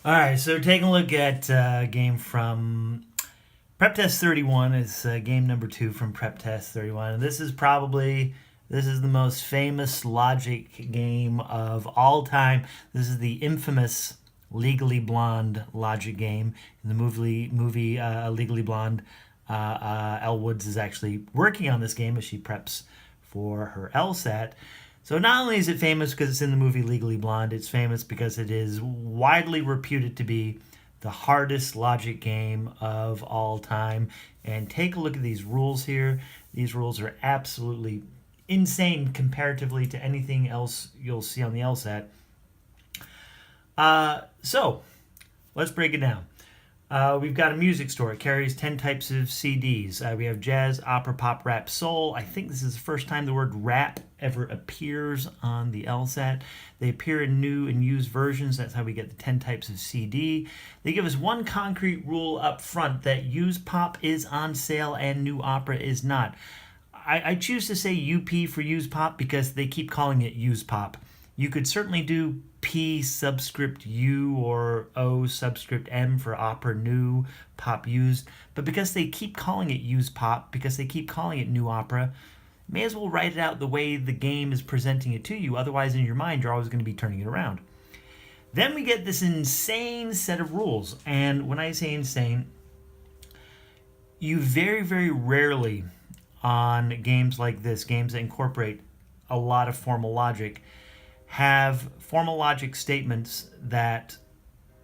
All right, so taking a look at a game from PrepTest 31. It's game number 2 from PrepTest 31. And this is the most famous logic game of all time. This is the infamous Legally Blonde logic game. In the movie Legally Blonde, Elle Woods is actually working on this game as she preps for her LSAT. So not only is it famous because it's in the movie Legally Blonde, it's famous because it is widely reputed to be the hardest logic game of all time. And take a look at these rules here. These rules are absolutely insane comparatively to anything else you'll see on the LSAT. So let's break it down. We've got a music store. It carries 10 types of CDs. We have jazz, opera, pop, rap, soul. I think this is the first time the word rap ever appears on the LSAT. They appear in new and used versions. That's how we get the 10 types of CD. They give us one concrete rule up front, that used pop is on sale and new opera is not. I choose to say UP for used pop because they keep calling it used pop. You could certainly do P subscript U or O subscript M for opera new, pop used. But because they keep calling it used pop, because they keep calling it new opera, may as well write it out the way the game is presenting it to you. Otherwise, in your mind, you're always going to be turning it around. Then we get this insane set of rules. And when I say insane, you very, very rarely on games like this, games that incorporate a lot of formal logic, have formal logic statements that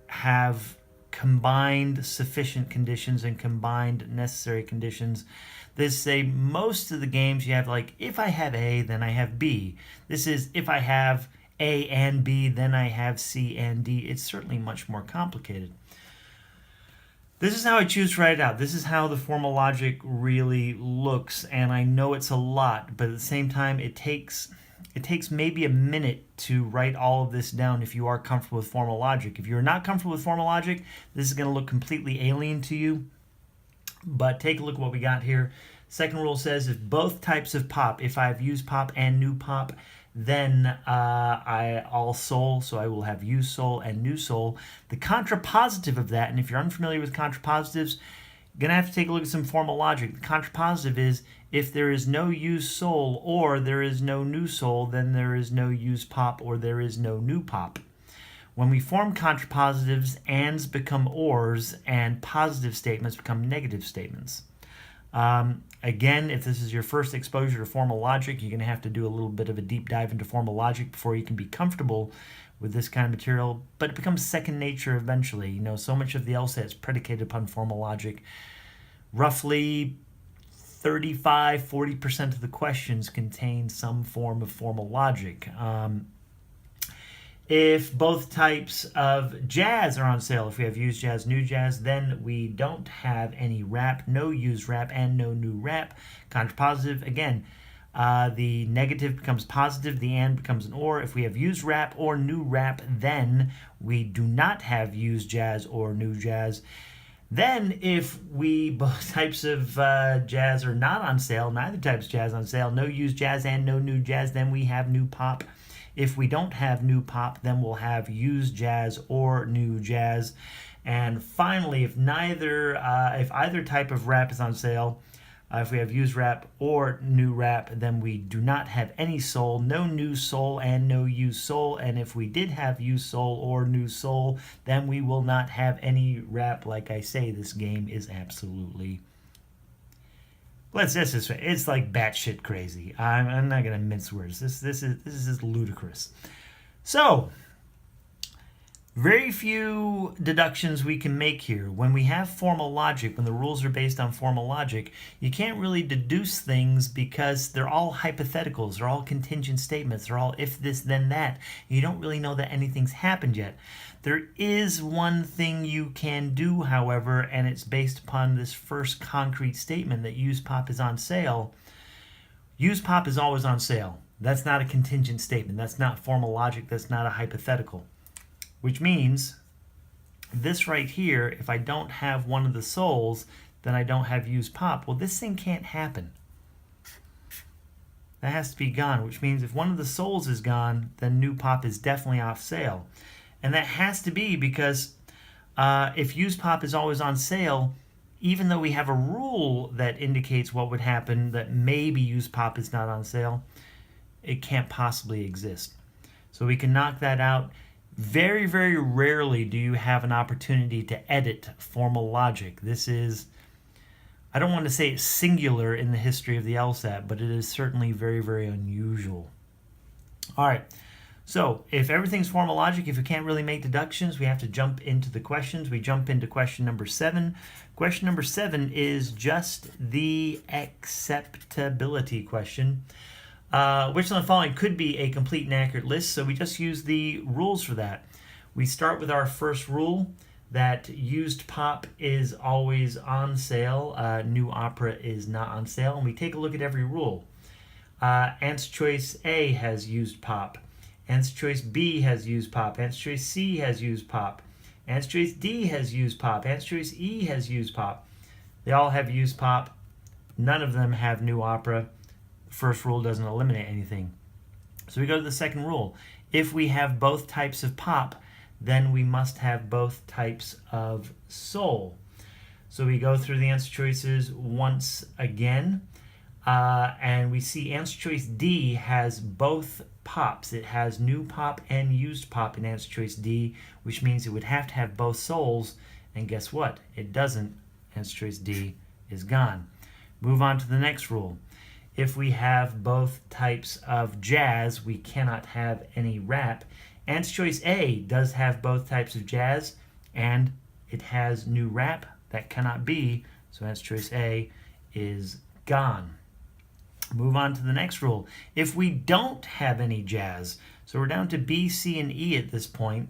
have combined sufficient conditions and combined necessary conditions. This say most of the games you have like, if I have A, then I have B. This is if I have A and B, then I have C and D. It's certainly much more complicated. This is how I choose to write it out. This is how the formal logic really looks, and I know it's a lot, but at the same time, it takes maybe a minute to write all of this down if you are comfortable with formal logic. If you're not comfortable with formal logic, this is going to look completely alien to you. But take a look at what we got here. Second rule says if both types of pop, if I have used pop and new pop, then I all soul, so I will have used soul and new soul. The contrapositive of that, and if you're unfamiliar with contrapositives, you're going to have to take a look at some formal logic. The contrapositive is if there is no used soul or there is no new soul, then there is no used pop or there is no new pop. When we form contrapositives, ands become ors and positive statements become negative statements. Again, if this is your first exposure to formal logic, you're going to have to do a little bit of a deep dive into formal logic before you can be comfortable with this kind of material, but it becomes second nature eventually. You know, so much of the LSAT is predicated upon formal logic. Roughly 35-40% of the questions contain some form of formal logic. If both types of jazz are on sale, if we have used jazz, new jazz, then we don't have any rap, no used rap, and no new rap. Contrapositive, again, the negative becomes positive, the and becomes an or. If we have used rap or new rap, then we do not have used jazz or new jazz. Then if both types of jazz are not on sale, neither types of jazz on sale, no used jazz and no new jazz, then we have new pop. If we don't have new pop, then we'll have used jazz or new jazz. And finally, if either type of rap is on sale, if we have used rap or new rap, then we do not have any soul, no new soul and no used soul. And if we did have used soul or new soul, then we will not have any rap. Like I say, this game is absolutely, it's like batshit crazy. I'm not gonna mince words. This is ludicrous. So, very few deductions we can make here. When we have formal logic, when the rules are based on formal logic, you can't really deduce things because they're all hypotheticals. They're all contingent statements. They're all if this, then that. You don't really know that anything's happened yet. There is one thing you can do, however, and it's based upon this first concrete statement that used pop is on sale. Used pop is always on sale. That's not a contingent statement. That's not formal logic. That's not a hypothetical. Which means this right here, if I don't have one of the souls, then I don't have used pop. Well, this thing can't happen. That has to be gone, which means if one of the souls is gone, then new pop is definitely off sale. And that has to be because if used pop is always on sale, even though we have a rule that indicates what would happen that maybe used pop is not on sale, it can't possibly exist. So we can knock that out. Very, very rarely do you have an opportunity to edit formal logic. This is, I don't want to say it's singular in the history of the LSAT, but it is certainly very, very unusual. All right. So if everything's formal logic, if you can't really make deductions, we have to jump into the questions. We jump into question number 7. Question number 7 is just the acceptability question. Which of the following could be a complete and accurate list? So we just use the rules for that. We start with our first rule that used pop is always on sale. New opera is not on sale. And we take a look at every rule. Answer choice A has used pop. Answer choice B has used pop. Answer choice C has used pop. Answer choice D has used pop. Answer choice E has used pop. They all have used pop. None of them have new opera. First rule doesn't eliminate anything. So we go to the second rule. If we have both types of pop, then we must have both types of soul. So we go through the answer choices once again, and we see answer choice D has both pops. It has new pop and used pop in answer choice D, which means it would have to have both souls, and guess what? It doesn't. Answer choice D is gone. Move on to the next rule. If we have both types of jazz, we cannot have any rap. Answer choice A does have both types of jazz, and it has new rap. That cannot be, so answer choice A is gone. Move on to the next rule. If we don't have any jazz, so we're down to B, C, and E at this point,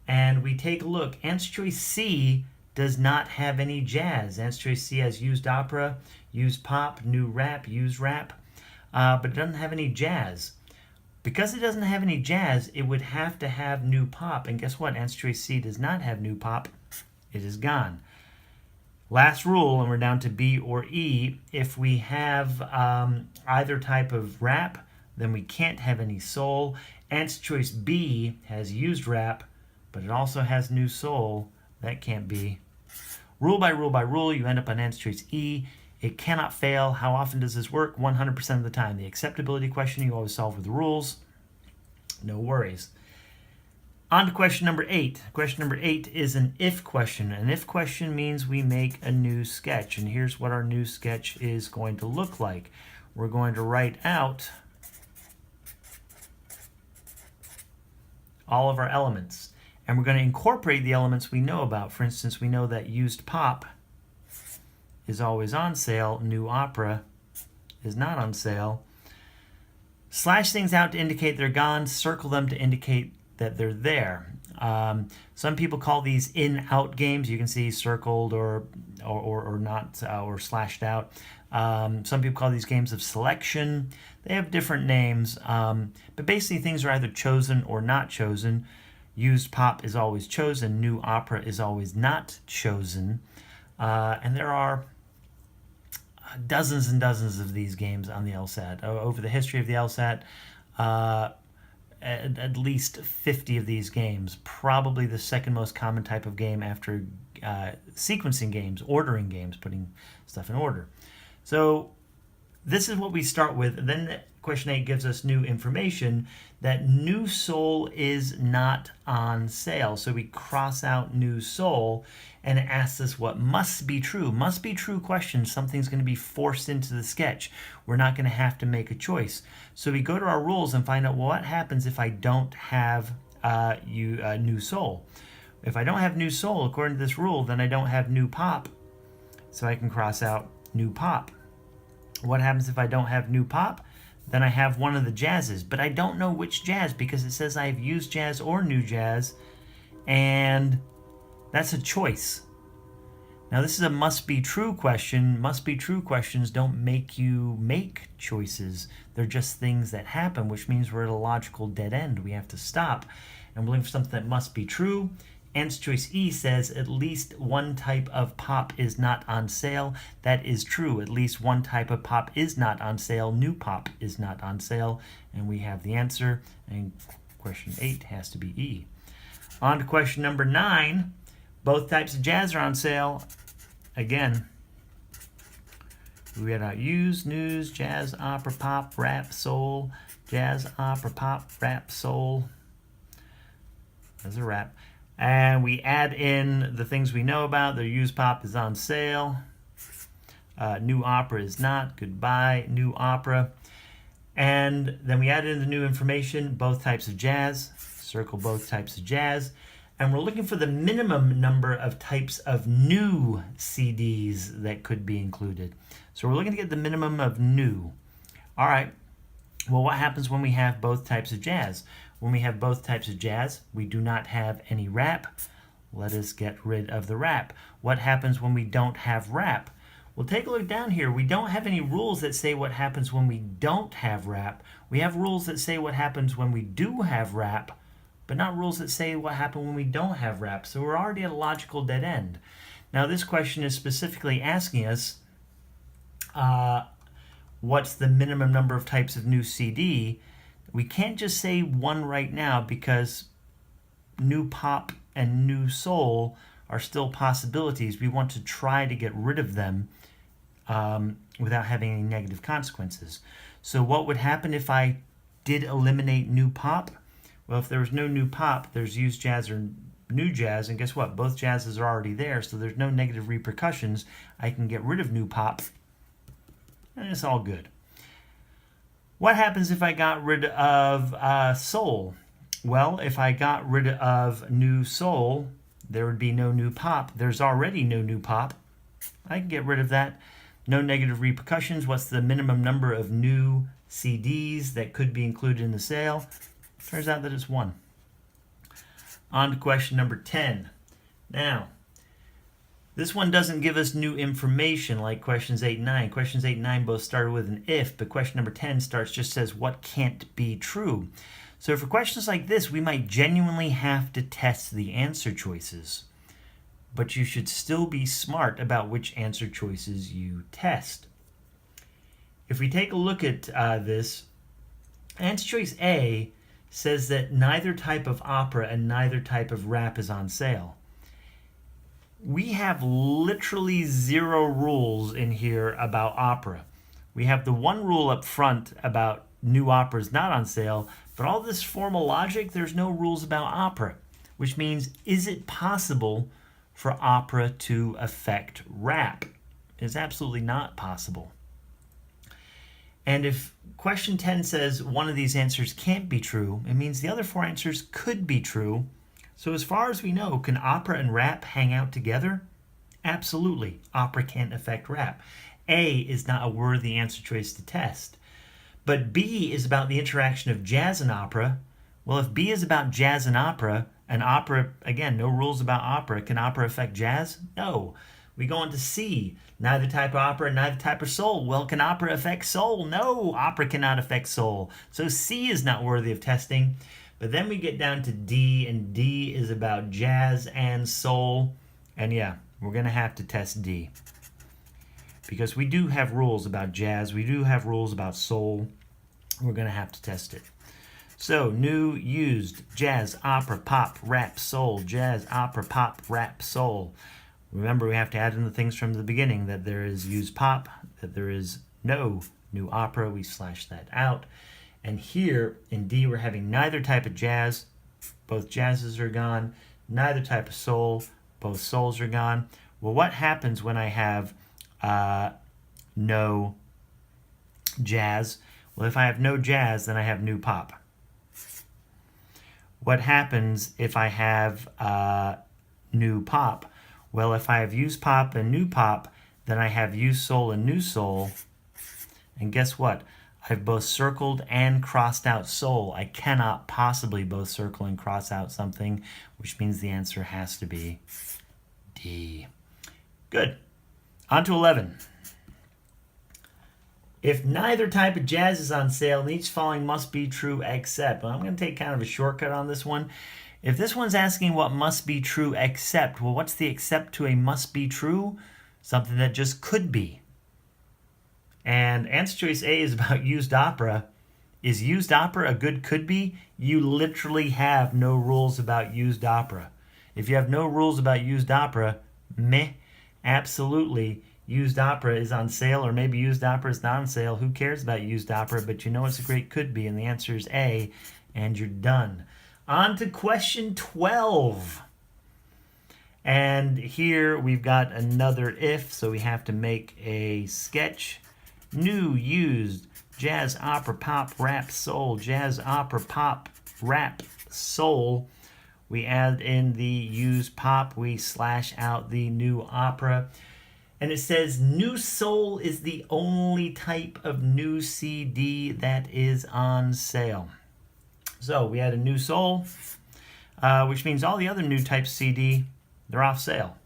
and we take a look. Answer choice C does not have any jazz. Answer choice C has used opera, used pop, new rap, used rap, but it doesn't have any jazz. Because it doesn't have any jazz, it would have to have new pop, and guess what? Answer choice C does not have new pop. It is gone. Last rule, and we're down to B or E. If we have either type of rap, then we can't have any soul. Answer choice B has used rap, but it also has new soul. That can't be. Rule by rule by rule, you end up on answer choice E. It cannot fail. How often does this work? 100% of the time. The acceptability question, you always solve with the rules. No worries. On to question number 8. Question number 8 is an if question. An if question means we make a new sketch. And here's what our new sketch is going to look like. We're going to write out all of our elements. And we're going to incorporate the elements we know about. For instance, we know that used pop is always on sale. New opera is not on sale. Slash things out to indicate they're gone. Circle them to indicate that they're there. Some people call these in-out games. You can see circled or not or slashed out. Some people call these games of selection. They have different names, but basically things are either chosen or not chosen. Used pop is always chosen. New opera is always not chosen. And there are dozens and dozens of these games on the LSAT. Over the history of the LSAT, at least 50 of these games, probably the second most common type of game after sequencing games, ordering games, putting stuff in order. So this is what we start with. Then question 8 gives us new information that new soul is not on sale. So we cross out new soul and it asks us what must be true. Must be true question. Something's going to be forced into the sketch. We're not going to have to make a choice. So we go to our rules and find out, well, what happens if I don't have new soul? If I don't have new soul, according to this rule, then I don't have new pop. So I can cross out new pop. What happens if I don't have new pop? Then I have one of the jazzes, but I don't know which jazz because it says I have used jazz or new jazz, and that's a choice. Now this is a must be true question. Must be true questions don't make you make choices. They're just things that happen, which means we're at a logical dead end. We have to stop, and we're looking for something that must be true. Answer choice E says at least one type of pop is not on sale. That is true. At least one type of pop is not on sale. New pop is not on sale. And we have the answer. And question 8 has to be E. On to question number 9. Both types of jazz are on sale. Again, we got used, news, jazz, opera, pop, rap, soul, jazz, opera, pop, rap, soul. There's a rap. And we add in the things we know about. The used pop is on sale. New opera is not. Goodbye, new opera. And then we add in the new information, both types of jazz. Circle both types of jazz. And we're looking for the minimum number of types of new CDs that could be included. So we're looking to get the minimum of new. All right. Well, what happens when we have both types of jazz? When we have both types of jazz, we do not have any rap. Let us get rid of the rap. What happens when we don't have rap? Well, take a look down here. We don't have any rules that say what happens when we don't have rap. We have rules that say what happens when we do have rap, but not rules that say what happens when we don't have rap. So we're already at a logical dead end. Now, this question is specifically asking us, what's the minimum number of types of new CD? We can't just say one right now because new pop and new soul are still possibilities. We want to try to get rid of them without having any negative consequences. So what would happen if I did eliminate new pop? Well, if there was no new pop, there's used jazz or new jazz, and guess what? Both jazzes are already there, so there's no negative repercussions. I can get rid of new pop, and it's all good. What happens if I got rid of soul? Well, if I got rid of new soul, there would be no new pop. There's already no new pop. I can get rid of that. No negative repercussions. What's the minimum number of new CDs that could be included in the sale? Turns out that it's 1. On to question number 10. Now, this one doesn't give us new information like questions 8 and 9. Questions 8 and 9 both started with an if, but question number 10 just says what can't be true. So for questions like this, we might genuinely have to test the answer choices. But you should still be smart about which answer choices you test. If we take a look at this, answer choice A says that neither type of opera and neither type of rap is on sale. We have literally 0 rules in here about opera. We have the one rule up front about new opera is not on sale, but all this formal logic, there's no rules about opera, which means, is it possible for opera to affect rap? It's absolutely not possible. And if question 10 says one of these answers can't be true, it means the other 4 answers could be true. So as far as we know, can opera and rap hang out together? Absolutely. Opera can't affect rap. A is not a worthy answer choice to test. But B is about the interaction of jazz and opera. Well, if B is about jazz and opera, again, no rules about opera. Can opera affect jazz? No. We go on to C. Neither type of opera, neither type of soul. Well, can opera affect soul? No, opera cannot affect soul. So C is not worthy of testing. But then we get down to D, and D is about jazz and soul. And yeah, we're going to have to test D. Because we do have rules about jazz. We do have rules about soul. We're going to have to test it. So, new, used, jazz, opera, pop, rap, soul, jazz, opera, pop, rap, soul. Remember, we have to add in the things from the beginning, that there is used pop, that there is no new opera. We slash that out. And here in D, we're having neither type of jazz. Both jazzes are gone. Neither type of soul. Both souls are gone. Well, what happens when I have no jazz? Well, if I have no jazz, then I have new pop. What happens if I have new pop? Well, if I have used pop and new pop, then I have used soul and new soul. And guess what? I've both circled and crossed out soul. I cannot possibly both circle and cross out something, which means the answer has to be D. Good. On to 11. If neither type of jazz is on sale, then each following must be true except. Well, I'm going to take kind of a shortcut on this one. If this one's asking what must be true except, well, what's the except to a must be true? Something that just could be. And answer choice A is about used opera. Is used opera a good could be? You literally have no rules about used opera. If you have no rules about used opera, meh, absolutely. Used opera is on sale, or maybe used opera is not on sale. Who cares about used opera? But you know it's a great could be, and the answer is A, and you're done. On to question 12. And here we've got another if, so we have to make a sketch. New, used, jazz, opera, pop, rap, soul, jazz, opera, pop, rap, soul. We add in the used pop, we slash out the new opera. And it says new soul is the only type of new CD that is on sale. So we add a new soul, which means all the other new types of CD, they're off sale.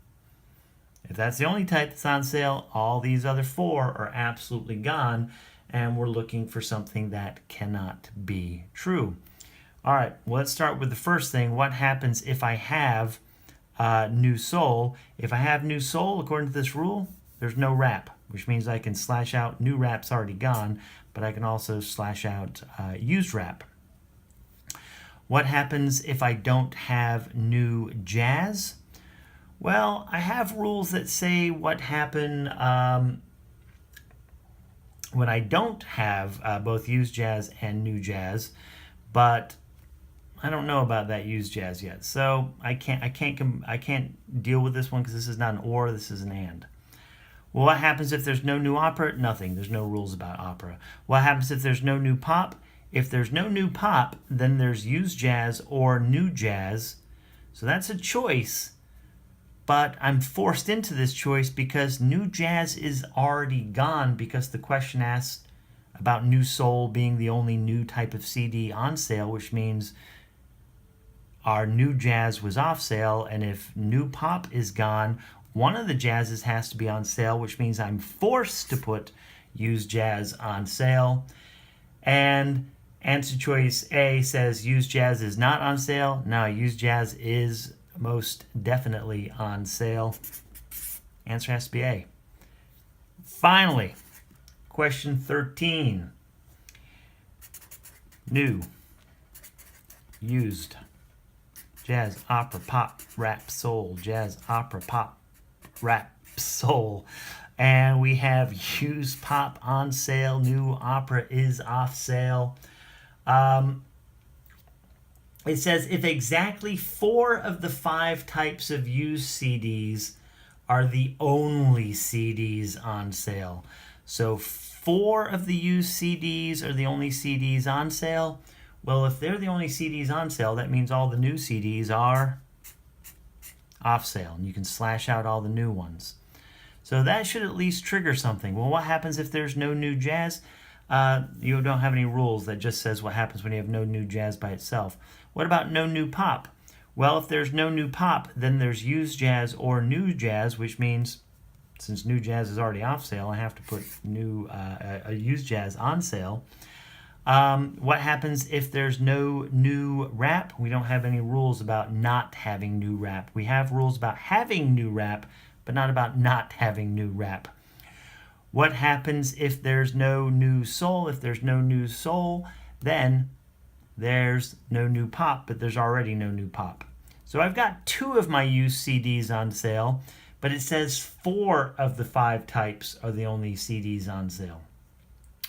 If that's the only type that's on sale, all these other four are absolutely gone, and we're looking for something that cannot be true. All right, well, let's start with the first thing. What happens if I have new soul? If I have new soul, according to this rule, there's no rap, which means I can slash out new rap's already gone, but I can also slash out used rap. What happens if I don't have new jazz? Well, I have rules that say what happens when I don't have both used jazz and new jazz, but I don't know about that used jazz yet, so I can't deal with this one because this is not an or, this is an and. Well, what happens if there's no new opera? Nothing. There's no rules about opera. What happens if there's no new pop? If there's no new pop, then there's used jazz or new jazz. So that's a choice, but I'm forced into this choice because new jazz is already gone because the question asks about new soul being the only new type of CD on sale, which means our new jazz was off sale, and if new pop is gone, one of the jazzes has to be on sale, which means I'm forced to put used jazz on sale. And answer choice A says used jazz is not on sale. No, used jazz is most definitely on sale. Answer has to be A. Finally, question 13. New, used, jazz, opera, pop, rap, soul, jazz, opera, pop, rap, soul. And we have used pop on sale, new opera is off sale. It says if exactly 4 of the 5 types of used CDs are the only CDs on sale. So 4 of the used CDs are the only CDs on sale. Well, if they're the only CDs on sale, that means all the new CDs are off sale, and you can slash out all the new ones. So that should at least trigger something. Well, what happens if there's no new jazz? You don't have any rules that just says what happens when you have no new jazz by itself. What about no new pop? Well, if there's no new pop, then there's used jazz or new jazz, which means since new jazz is already off sale, I have to put a used jazz on sale. What happens if there's no new rap? We don't have any rules about not having new rap. We have rules about having new rap, but not about not having new rap. What happens if there's no new soul? If there's no new soul, then there's no new pop, but there's already no new pop. So I've got 2 of my used CDs on sale, but it says 4 of the 5 types are the only CDs on sale.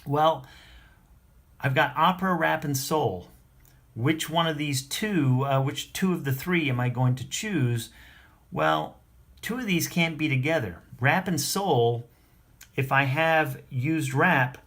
Well, I've got opera, rap, and soul. Which one of these 2, which 2 of the 3 am I going to choose? Well, 2 of these can't be together. Rap and soul, if I have used rap,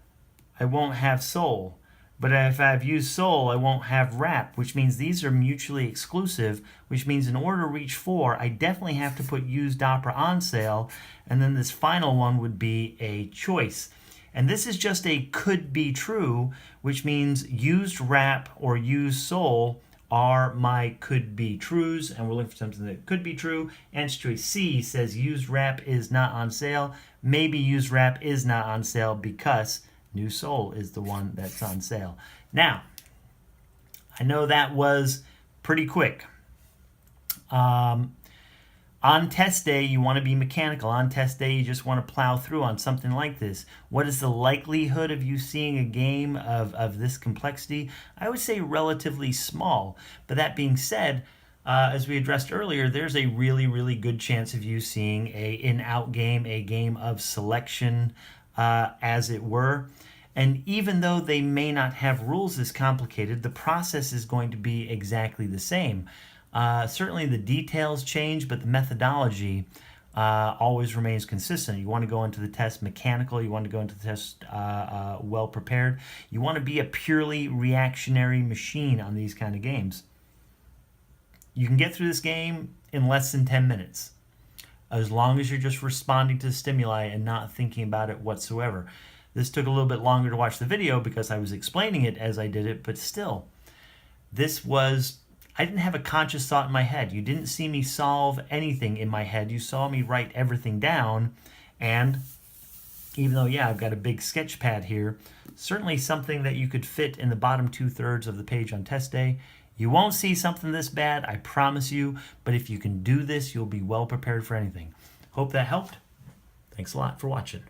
I won't have soul. But if I have used soul, I won't have rap, which means these are mutually exclusive, which means in order to reach 4, I definitely have to put used opera on sale, and then this final one would be a choice. And this is just a could be true, which means used rap or used soul are my could be trues, and we're looking for something that could be true. Answer choice C says used rap is not on sale. Maybe used rap is not on sale because new soul is the one that's on sale. Now, I know that was pretty quick. On test day, you want to be mechanical. On test day, you just want to plow through on something like this. What is the likelihood of you seeing a game of this complexity? I would say relatively small. But that being said, as we addressed earlier, there's a really, really good chance of you seeing a in-out game, a game of selection, as it were. And even though they may not have rules as complicated, the process is going to be exactly the same. Certainly the details change, but the methodology always remains consistent. You want to go into the test mechanical, you want to go into the test well prepared. You want to be a purely reactionary machine on these kind of games. You can get through this game in less than 10 minutes, as long as you're just responding to the stimuli and not thinking about it whatsoever. This took a little bit longer to watch the video because I was explaining it as I did it, but still, I didn't have a conscious thought in my head. You didn't see me solve anything in my head. You saw me write everything down, and even though, yeah, I've got a big sketch pad here, certainly something that you could fit in the bottom 2/3 of the page on test day. You won't see something this bad, I promise you, but if you can do this, you'll be well prepared for anything. Hope that helped. Thanks a lot for watching.